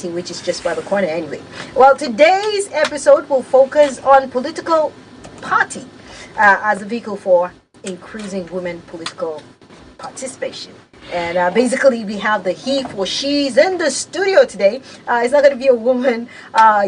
meeting, which is just by the corner anyway. Well, today's episode will focus on political party as a vehicle for increasing women political participation. And basically, we have the he for she's in the studio today. It's not going to be a woman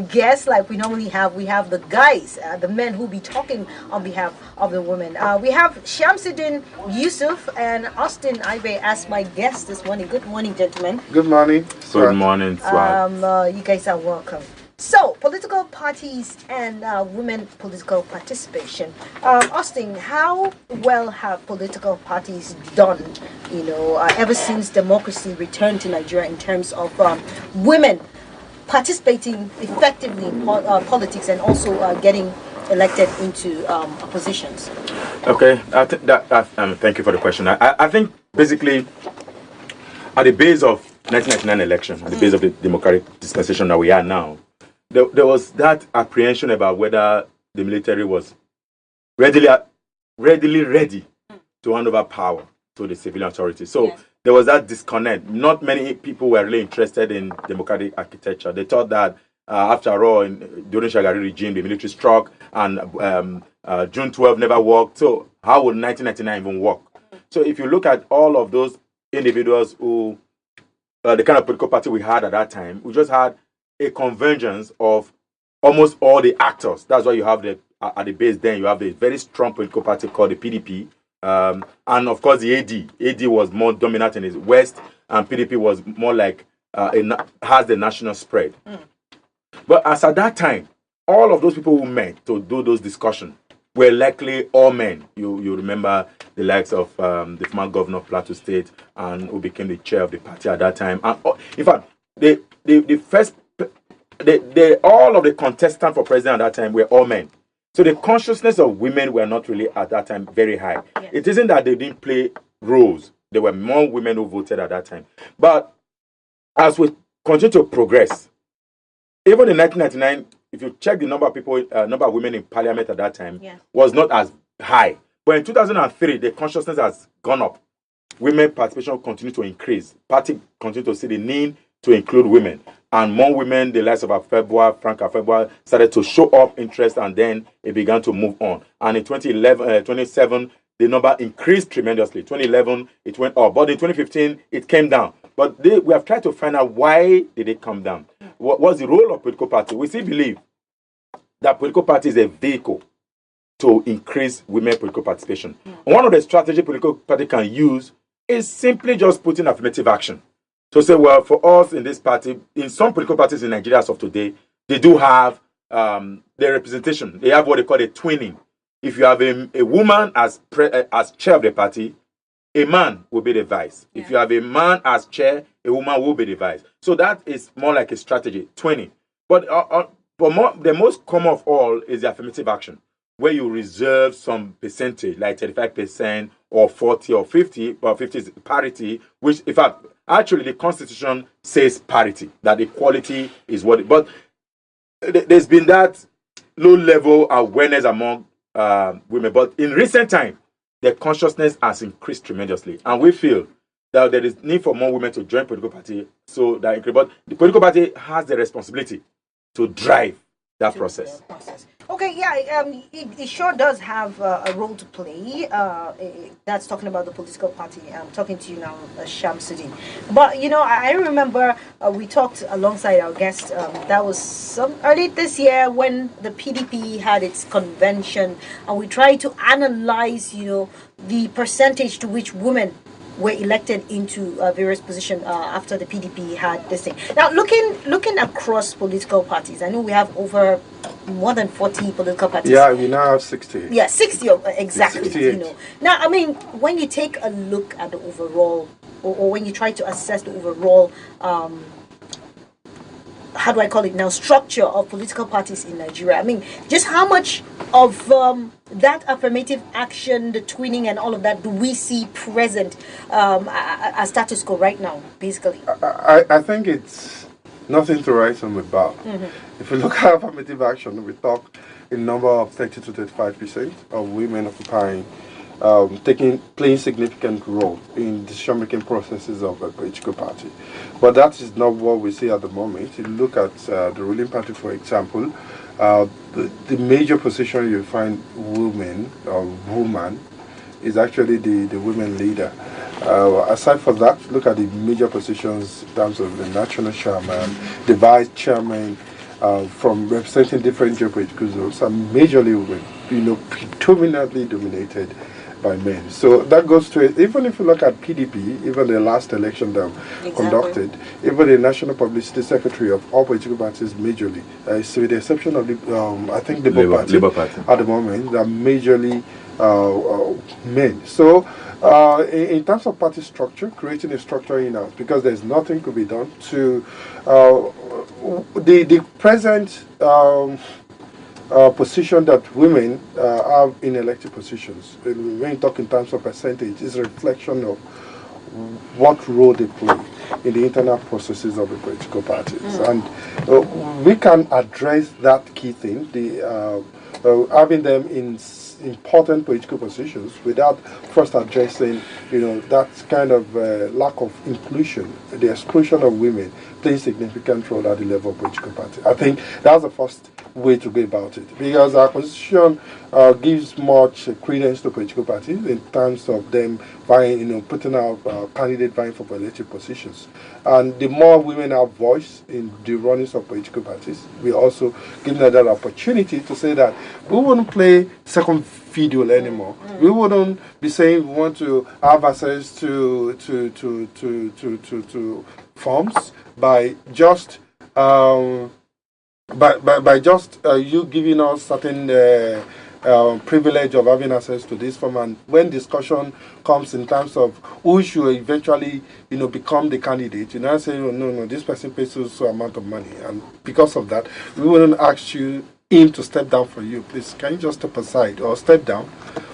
guest like we normally have. We have the guys, the men who will be talking on behalf of the women. We have Shamsuddin Yusuf and Austin Ibe as my guests this morning. Good morning, gentlemen. Good morning. Good morning, Swag. You guys are welcome. So, political parties and women political participation. Austin, how well have political parties done, ever since democracy returned to Nigeria in terms of women participating effectively in politics and also getting elected into positions? Okay, I think thank you for the question. I think basically at the base of 1999 election, at the base of the democratic dispensation that we are now, there was that apprehension about whether the military was readily ready to hand over power to the civilian authority. So there was that disconnect. Not many people were really interested in democratic architecture. They thought that after all, during Shagari regime, the military struck and June 12 never worked. So how would 1999 even work? So if you look at all of those individuals who, the kind of political party we had at that time, we just had a convergence of almost all the actors. That's why you have at the base then you have a very strong political party called the PDP, and of course the AD. AD was more dominant in the West, and PDP was more like has the national spread. But as at that time, all of those people who met to do those discussions were likely all men. You remember the likes of the former governor of Plateau State, and who became the chair of the party at that time. And in fact, all of the contestants for president at that time were all men. So the consciousness of women were not really at that time very high. Yes. It isn't that they didn't play roles. There were more women who voted at that time. But as we continue to progress, even in 1999, if you check the number of women in parliament at that time, was not as high. But in 2003, the consciousness has gone up. Women participation continued to increase. Party continued to see the need to include women. And more women, the likes of Frank Afebwa, started to show up interest, and then it began to move on. And in 2007, the number increased tremendously. 2011, it went up. But in 2015, it came down. But we have tried to find out why did it come down. What was the role of political party? We still believe that political party is a vehicle to increase women political participation. One of the strategies political party can use is simply just putting affirmative action. So say, well, for us in this party, in some political parties in Nigeria as of today, they do have their representation. They have what they call a twinning. If you have a woman as chair of the party, a man will be the vice. If you have a man as chair, a woman will be the vice. So that is more like a strategy, twinning. But the most common of all is the affirmative action, where you reserve some percentage, like 35% or 40 or 50, or 50 is parity, which, in fact, actually the Constitution says parity, that equality is what. But there's been that low-level awareness among women. But in recent time, the consciousness has increased tremendously. And we feel that there is need for more women to join political party. So that, but the political party has the responsibility to drive that process. Okay, it sure does have a role to play. That's talking about the political party. I'm talking to you now, Shamsuddin. But, I remember we talked alongside our guest. That was early this year when the PDP had its convention. And we tried to analyze, the percentage to which women were elected into various positions after the PDP had this thing. Now, looking across political parties, I know we have over more than 40 political parties. Yeah, we now have 60. Yeah, 60 exactly. 68. Now, I mean, when you take a look at the overall, or when you try to assess the overall, how do I call it now, structure of political parties in Nigeria, I mean, just how much of that affirmative action, the twinning and all of that, do we see present as status quo right now, basically? I think it's nothing to write home about. If you look at affirmative action, we talk in number of 30 to 35% of women occupying playing significant role in decision-making processes of a political party. But that is not what we see at the moment. If you look at the ruling party, for example, the major position you find women or woman is actually the women leader. Aside from that, look at the major positions in terms of the national chairman, the vice chairman, from representing different geopolitical zones, are majorly women, predominantly dominated by men. So that goes to it. Even if you look at PDP, even the last election that conducted, even the National Publicity Secretary of all political parties majorly, so with the exception of the, I think the Labour Party at the moment, they're majorly men. So in terms of party structure, creating a structure in-house, because there's nothing could be done to the present position that women have in elected positions. When you talk in terms of percentage, is a reflection of what role they play in the internal processes of the political parties. And we can address that key thing, the having them in important political positions without first addressing, that kind of lack of inclusion, the exclusion of women playing significant role at the level of political party. I think that's the first way to go about it, because our constitution gives much credence to political parties in terms of them vying, putting out candidate vying for elected positions. And the more women have voice in the runnings of political parties, we also give them that opportunity to say that we wouldn't play second fiddle anymore. We wouldn't be saying we want to have access to forms by just by just you giving us certain privilege of having access to this form, and when discussion comes in terms of who should eventually become the candidate, I say, oh, no, this person pays so amount of money, and because of that we wouldn't ask him to step down for you. Please, can you just step aside or step down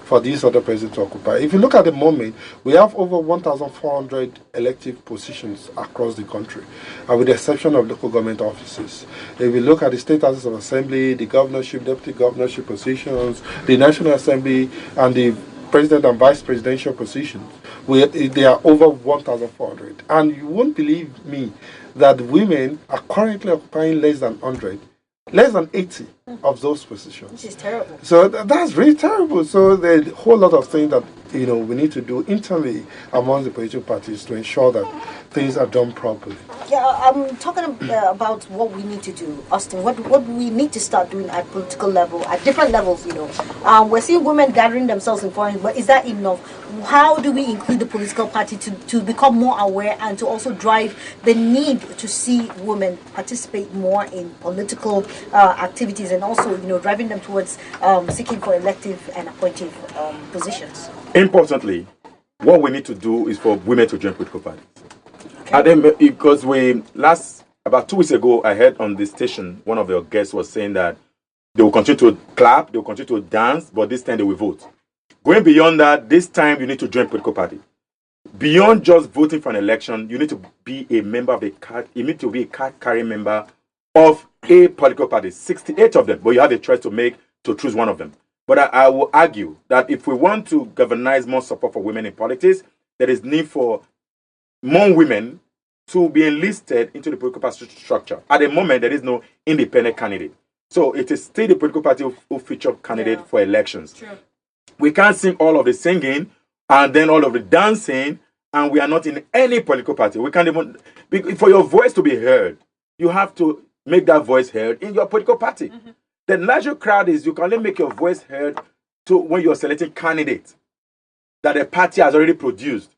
for these other persons to occupy? If you look at the moment, we have over 1,400 elective positions across the country, with the exception of local government offices. If you look at the state houses of assembly, the governorship, deputy governorship positions, the National Assembly, and the president and vice presidential positions, they are over 1,400. And you won't believe me that women are currently occupying less than 100. Less than 80 of those positions. Which is terrible. So that's really terrible. So there's a whole lot of things that we need to do internally among the political parties to ensure that things are done properly. Yeah, I'm talking about what we need to do, Austin. What we need to start doing at political level, at different levels. We're seeing women gathering themselves in forums, but is that enough? How do we include the political party to become more aware and to also drive the need to see women participate more in political activities, and also driving them towards seeking for elective and appointive positions? Importantly, what we need to do is for women to join political parties. Okay. Because about 2 weeks ago, I heard on the station, one of the guests was saying that they will continue to clap, they will continue to dance, but this time they will vote. Going beyond that, this time you need to join political party. Beyond just voting for an election, you need to be a member of you need to be a card-carrying member of a political party. 68 of them, but you have a choice to choose one of them. But I will argue that if we want to galvanize more support for women in politics, there is need for more women to be enlisted into the political party structure. At the moment, there is no independent candidate. So it is still the political party who feature candidate for elections. True. We can't sing all of the singing and then all of the dancing, and we are not in any political party. We can't even, for your voice to be heard, you have to make that voice heard in your political party. Mm-hmm. The larger crowd is you can only make your voice heard when you're selecting candidates that the party has already produced.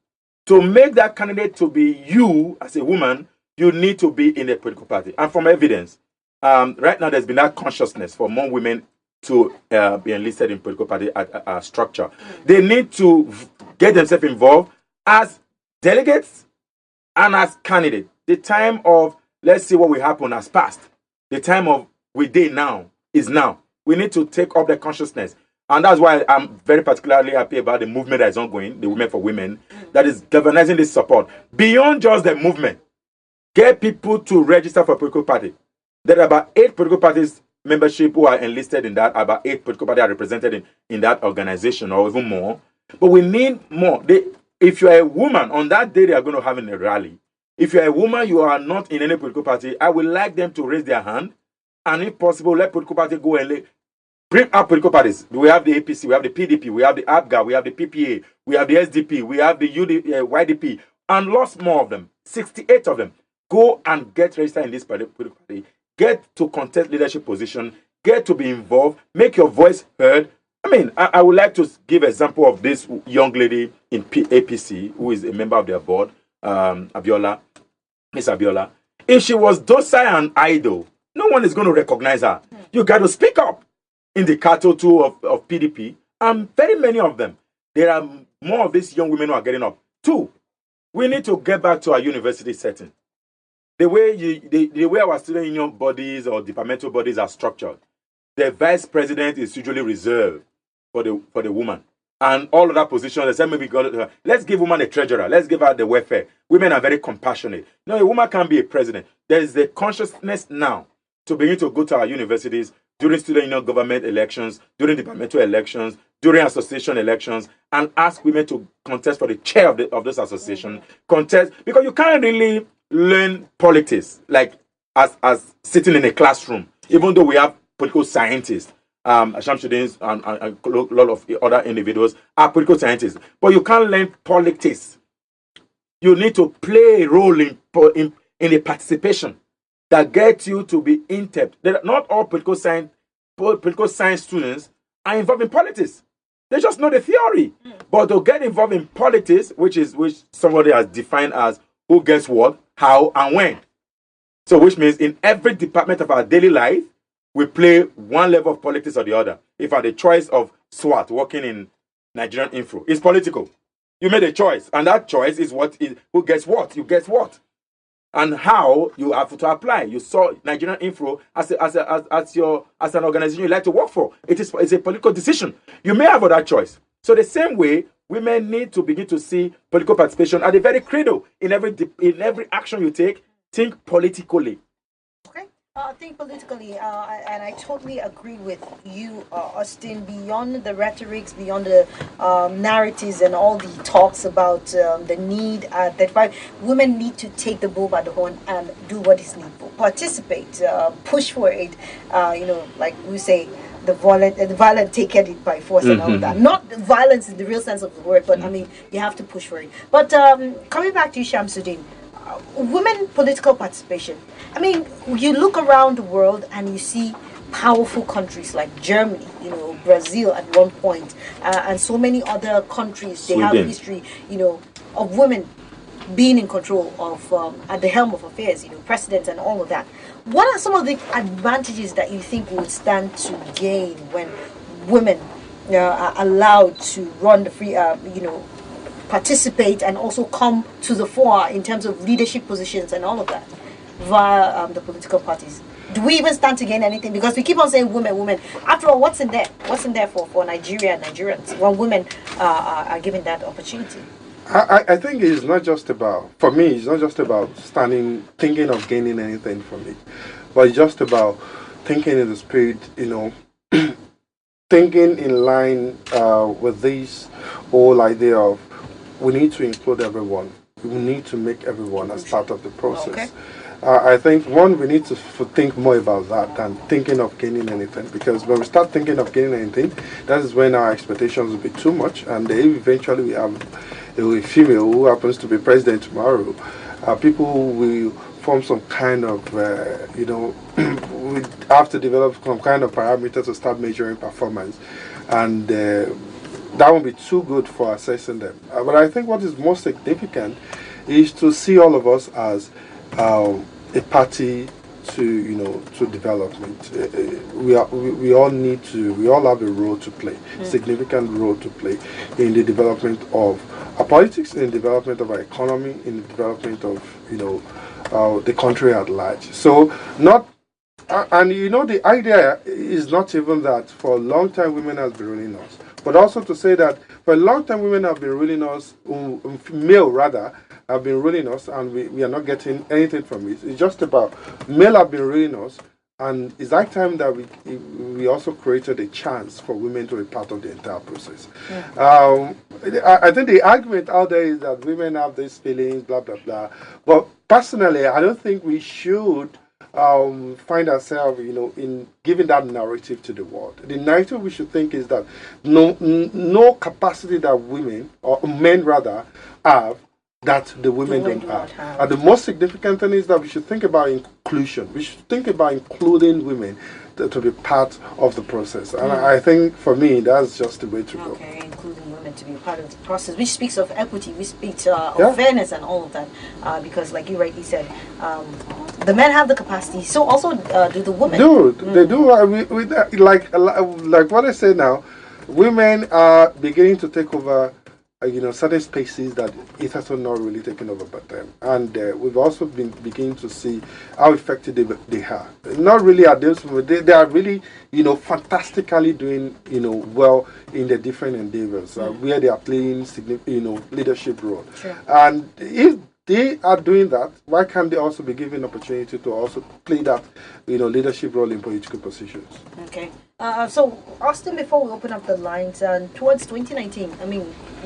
To make that candidate to be you as a woman, you need to be in a political party. And from evidence, right now there's been that consciousness for more women to be enlisted in political party structure. They need to get themselves involved as delegates and as candidates. The time of let's see what will happen has passed. The time of we did now is now. We need to take up the consciousness. And that's why I'm very particularly happy about the movement that is ongoing, the Women for Women, that is galvanizing this support. Beyond just the movement, get people to register for a political party. There are about 8 political parties membership who are enlisted in that, about 8 political parties are represented in that organization or even more. But we need more. If you are a woman, on that day they are going to have a rally. If you are a woman, you are not in any political party, I would like them to raise their hand, and if possible, let political party go and bring up political parties. We have the APC, we have the PDP, we have the ABGA, we have the PPA, we have the SDP, we have the YDP, and lots more of them, 68 of them. Go and get registered in this political party. Get to contest leadership position. Get to be involved. Make your voice heard. I mean, I would like to give example of this young lady in APC who is a member of their board, Abiola, Miss Abiola. If she was docile and idle, no one is going to recognize her. You got to speak up. In the cattle too of PDP, and very many of them, there are more of these young women who are getting up. Two, we need to get back to our university setting. The way our student union bodies or departmental bodies are structured, the vice president is usually reserved for the woman. And all of that position, they say maybe let's give women a treasurer, let's give her the welfare. Women are very compassionate. No, a woman can be a president. There is the consciousness now to begin to go to our universities during student union government elections, during departmental elections, during association elections, and ask women to contest for the chair of this association. Contest, because you can't really learn politics like as sitting in a classroom, even though we have political scientists. Shamsuddin and a lot of other individuals are political scientists. But you can't learn politics. You need to play a role in the participation that gets you to be in-depth. Not all political science students are involved in politics. They just know the theory. But to get involved in politics, which somebody has defined as who gets what, how, and when. So which means in every department of our daily life, we play one level of politics or the other. If I had the choice of SWAT working in Nigerian Info, it's political. You made a choice, and that choice is who gets what, you get what. And how you have to apply. You saw Nigerian Info as an organization you like to work for. It's a political decision. You may have other choice. So the same way, women need to begin to see political participation at the very cradle. In every action you take, think politically. Okay. Think politically, and I totally agree with you, Austin. Beyond the rhetorics, beyond the narratives, and all the talks about the need that women need to take the bull by the horn and do what is needful. Participate, push for it. Like we say, the violent take it by force and all that. Not violence in the real sense of the word, but I mean you have to push for it. But coming back to you, Shamsuddin. Women political participation. I mean, you look around the world and you see powerful countries like Germany, Brazil at one point, and so many other countries. Sweden. They have history, of women being in control of at the helm of affairs, presidents and all of that. What are some of the advantages that you think would stand to gain when women are allowed to run the free, participate and also come to the fore in terms of leadership positions and all of that via the political parties? Do we even stand to gain anything? Because we keep on saying women. After all, what's in there? What's in there for Nigeria and Nigerians when women are given that opportunity? I think it's not just about, for me, it's not just about thinking of gaining anything from it, but it's just about thinking in the spirit, thinking in line with this whole idea of we need to include everyone. We need to make everyone as part of the process. Okay. I think, we need to think more about that than thinking of gaining anything. Because when we start thinking of gaining anything, that is when our expectations will be too much. And eventually we have a female who happens to be president tomorrow. People will form some kind of, we have to develop some kind of parameters to start measuring performance. And that won't be too good for assessing them. But I think what is most significant is to see all of us as a party to development. We all have a role to play, significant role to play in the development of our politics, in the development of our economy, in the development of the country at large. So the idea is not even that for a long time women have been ruling us, but also to say that for a long time women have been ruling us, male rather, have been ruling us, and we are not getting anything from it. It's just about male have been ruling us, And it's that time that we also created a chance for women to be part of the entire process. I think the argument out there is that women have these feelings, blah, blah, blah. But personally, I don't think we should find ourselves, in giving that narrative to the world. The narrative we should think is that no capacity that women, or men rather, have that the women don't have. And the most significant thing is that we should think about inclusion. We should think about including women to be part of the process. And I think for me, that's just the way to go. Okay, including women to be part of the process, which speaks of equity, which speaks of fairness and all of that. Because like you rightly said, the men have the capacity, so also do the women. They do. Like what I say now, women are beginning to take over certain spaces that it has not really taken over by them. And we've also been beginning to see how effective they are. Not really at this moment. They are really, fantastically doing, well in the different endeavors where they are playing, leadership role. Sure. And if they are doing that, why can't they also be given opportunity to also play that, leadership role in political positions? Okay. So, Austin, before we open up the lines, towards 2019,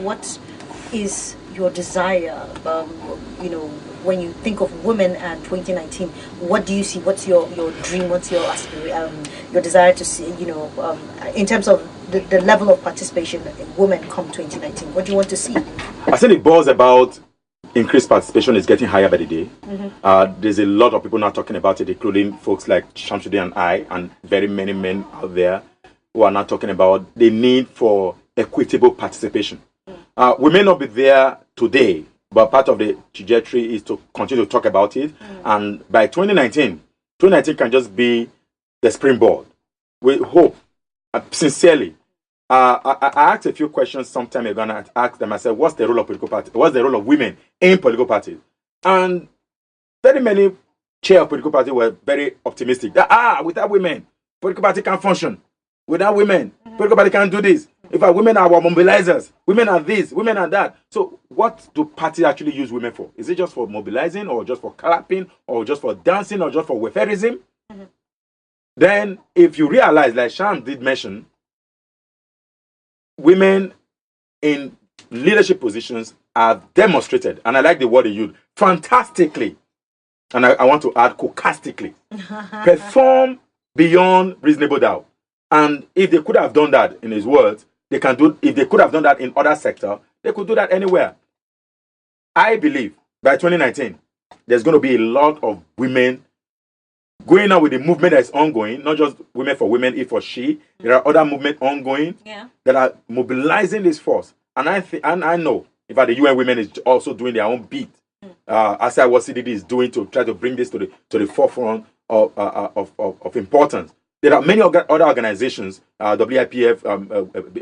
what is your desire, when you think of women and 2019, what do you see? What's your dream? What's your your desire to see, in terms of the level of participation in women come 2019? What do you want to see? I think it boils about increased participation is getting higher by the day. There's a lot of people now talking about it, including folks like Shamsuddin and I, and very many men out there who are now talking about the need for equitable participation. We may not be there today, but part of the trajectory is to continue to talk about it. And by 2019 can just be the springboard. We hope, sincerely. I asked a few questions some time ago, and I asked them, I said, what's the role of political parties? What's the role of women in political parties? And very many chair of political parties were very optimistic that, without women, political party can't function. Without women, political party can't do this. In fact, women are our mobilizers. Women are this, women are that. So what do parties actually use women for? Is it just for mobilizing, or just for clapping, or just for dancing, or just for welfareism? Then if you realize, like Sham did mention, women in leadership positions have demonstrated, and I like the word they use, fantastically, and I want to add cocastically, perform beyond reasonable doubt. And if they could have done that, in his words, they can do. If they could have done that in other sectors, they could do that anywhere. I believe by 2019, there's going to be a lot of women going on with the movement that is ongoing, not just women for women, he for she. There are other movements ongoing that are mobilizing this force. And I know, in fact, the UN Women is also doing their own beat, as what CDD is doing to try to bring this to the forefront of importance. There are many other organizations, WIPF,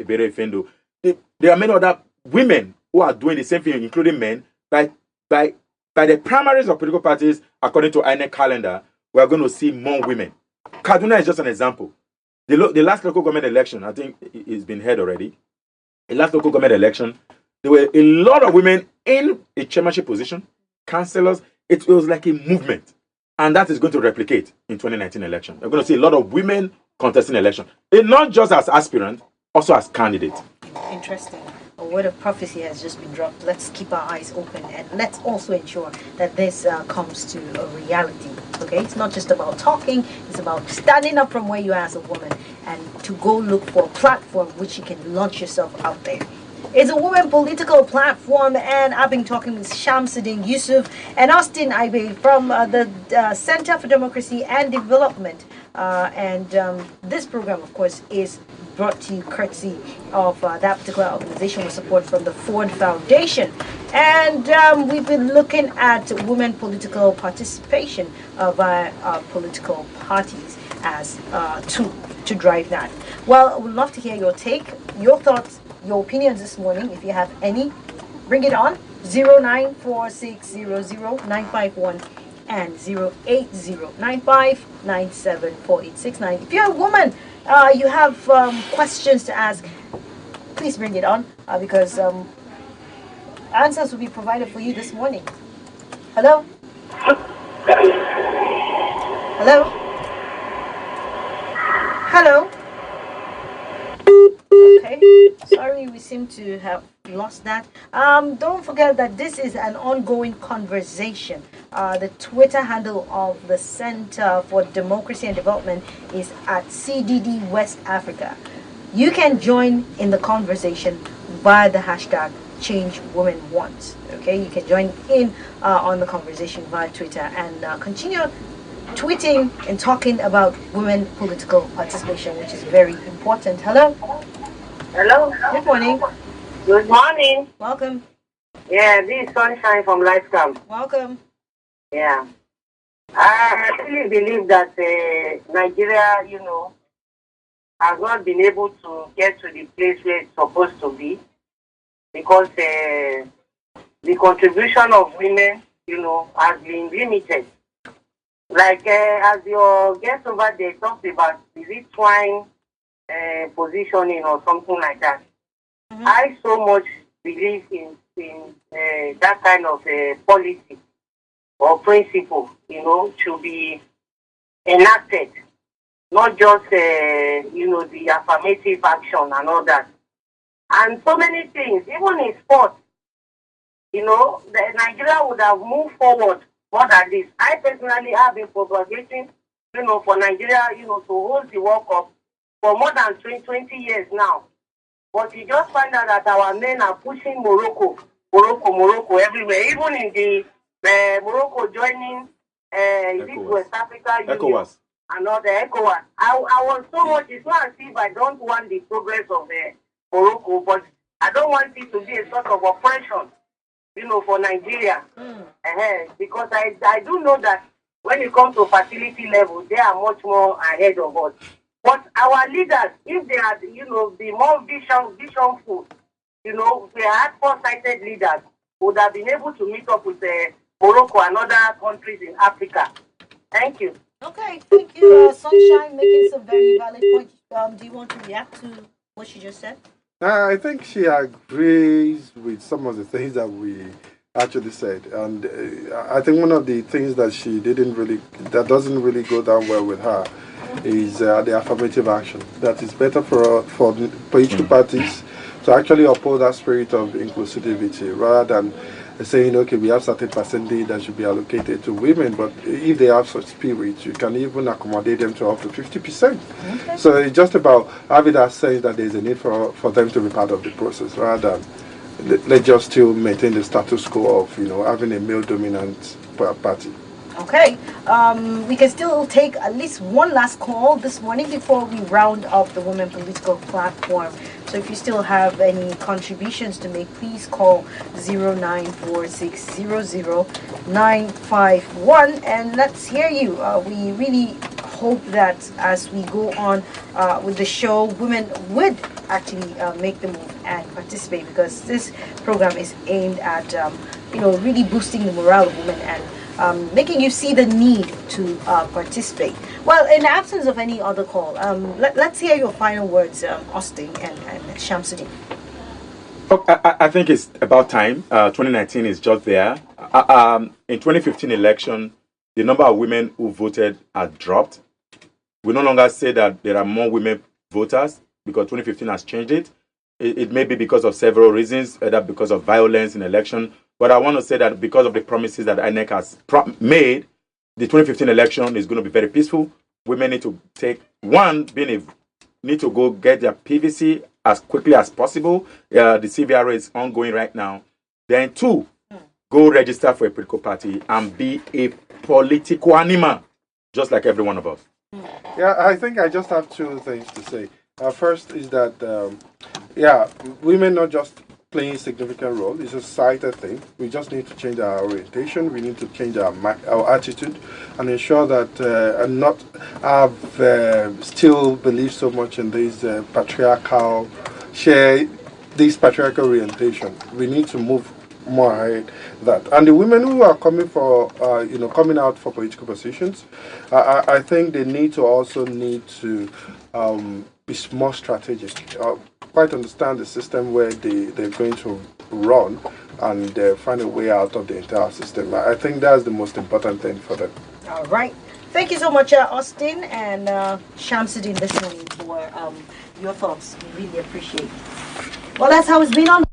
Bere Fendo. There are many other women who are doing the same thing, including men. By the primaries of political parties, according to INEC calendar, we are going to see more women. Kaduna is just an example. The last local government election, I think it's been heard already. The last local government election, there were a lot of women in a chairmanship position, councillors. It was like a movement. And that is going to replicate in 2019 election. We're going to see a lot of women contesting election. And not just as aspirants, also as candidates. Interesting. A word of prophecy has just been dropped. Let's keep our eyes open, and let's also ensure that this comes to a reality. Okay, it's not just about talking, it's about standing up from where you are as a woman and to go look for a platform which you can launch yourself out there. It's a women political platform, and I've been talking with Shamsuddin Yusuf and Austin Ibe from the Center for Democracy and Development. This program, of course, is brought to you courtesy of that particular organization with support from the Ford Foundation. And we've been looking at women political participation via political parties as to drive that. Well, I would love to hear your take, your thoughts, your opinions this morning. If you have any, bring it on. 094600951 and 08095974869. If you're a woman, you have questions to ask, please bring it on, because answers will be provided for you this morning. Hello? Hello? Hello. Okay. Sorry, we seem to have lost that. Don't forget that this is an ongoing conversation. The Twitter handle of the Center for Democracy and Development is at CDD West Africa. You can join in the conversation via the hashtag Change Women Want. Okay, you can join in on the conversation via Twitter and continue tweeting and talking about women political participation, which is very important. Hello. Hello. Good morning. Good morning. Welcome. Yeah, this is Sunshine from Lifecam. Welcome. Yeah. I really believe that Nigeria, has not been able to get to the place where it's supposed to be because the contribution of women, has been limited. Like as your guest over there talked about, is it twine positioning or something like that? Mm-hmm. I so much believe in that kind of policy or principle, to be enacted, not just the affirmative action and all that. And so many things, even in sports, the Nigeria would have moved forward more than this. I personally have been propagating, for Nigeria, to hold the World Cup for more than 20 years now. But you just find out that our men are pushing Morocco everywhere. Even in the Morocco joining this West Africa Union and all the ECOWAS. I was so much, it's not as if I don't want the progress of Morocco, but I don't want it to be a sort of oppression, for Nigeria. Because I do know that when it comes to facility level, they are much more ahead of us. But our leaders, if they are, the more visionful, they had foresighted leaders, would have been able to meet up with Morocco and other countries in Africa. Thank you. Okay, thank you, Sunshine, making some very valid points. Do you want to react to what she just said? I think she agrees with some of the things that we actually said, and I think one of the things that that doesn't really go down well with her is the affirmative action. That is better for political parties to actually uphold that spirit of inclusivity rather than saying, okay, we have certain percentage that should be allocated to women, but if they have such spirit, you can even accommodate them to up to 50%. Okay. So it's just about having that sense that there's a need for them to be part of the process rather than let's just still maintain the status quo of, having a male-dominant party. Okay, we can still take at least one last call this morning before we round up the Women Political Platform. So if you still have any contributions to make, please call 0946000951 and let's hear you. We really hope that as we go on with the show, women would actually make the move and participate, because this program is aimed at really boosting the morale of women and making you see the need to participate. Well, in the absence of any other call, let's hear your final words, Austin and Shamsuddin. I think it's about time. 2019 is just there. In 2015 election, the number of women who voted has dropped. We no longer say that there are more women voters because 2015 has changed it. It may be because of several reasons, either because of violence in election. But I want to say that because of the promises that INEC has made, the 2015 election is going to be very peaceful. Women need to need to go get their PVC as quickly as possible. The CVR is ongoing right now. Then 2, go register for a political party and be a political animal, just like every one of us. Yeah, I think I just have 2 things to say. First is that, women not just playing a significant role. It's a societal thing. We just need to change our orientation. We need to change our attitude and ensure that and not have still believe so much in this patriarchal orientation. We need to move more ahead that. And the women who are coming out for political positions, I think they need to be more strategic. Quite understand the system where they're going to run and find a way out of the entire system. I think that's the most important thing for them. All right. Thank you so much, Austin and Shamsuddin, this morning for your thoughts. We really appreciate it. Well, that's how it's been on